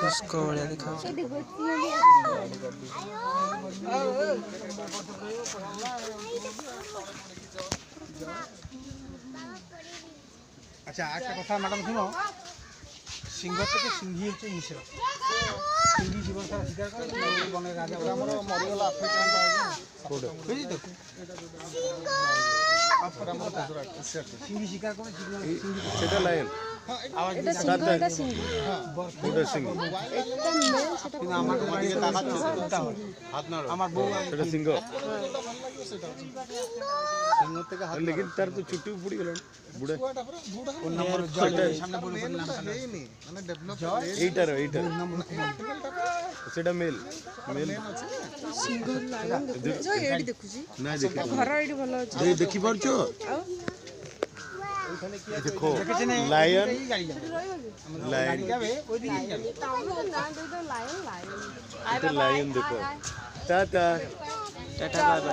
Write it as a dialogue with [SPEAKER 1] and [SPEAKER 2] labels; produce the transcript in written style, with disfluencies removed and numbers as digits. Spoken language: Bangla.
[SPEAKER 1] শুষ্ক ভଳିଆ ଦେଖାଯାଉଛି।
[SPEAKER 2] আচ্ছা একটা কথা ম্যাডাম শুনো, সিংহ থেকে সিংহী হচ্ছে মিশ্র। সিংহী জীবন সারা শিকার করে বনের রাজা আমার মরিগলা আফ্রিকান বুঝলি তো, সিংহী শিকার করে
[SPEAKER 3] সেটা লায়ন
[SPEAKER 4] এটা সিংহ এটা সিংহ
[SPEAKER 3] ওটা সিংহ
[SPEAKER 2] কিন্তু আমাদের বাড়িতে আমার বউ
[SPEAKER 3] সেটা সিংহ
[SPEAKER 2] সিংহ থেকে হাত
[SPEAKER 3] लेकिन তার তো চুটি পুড়ি গেল বুড়ে
[SPEAKER 2] সামনে বলে
[SPEAKER 3] এইটার সেটা মেল মেল
[SPEAKER 4] সিংহ লায়ন দেখুଛି ଏଇଠି ଦେଖୁଛି
[SPEAKER 3] না দেখি
[SPEAKER 4] ଘର ଏଇଠି ଭଲ ଅଛି
[SPEAKER 3] এই দেখি পারছো
[SPEAKER 4] ଆଉ
[SPEAKER 3] দেখো লায়ন লায়ন
[SPEAKER 2] গাড়ি যাবে ওই দিকে যাবে
[SPEAKER 3] এটা লায়ন দেখো টাটা
[SPEAKER 1] টাটা বাই বাই।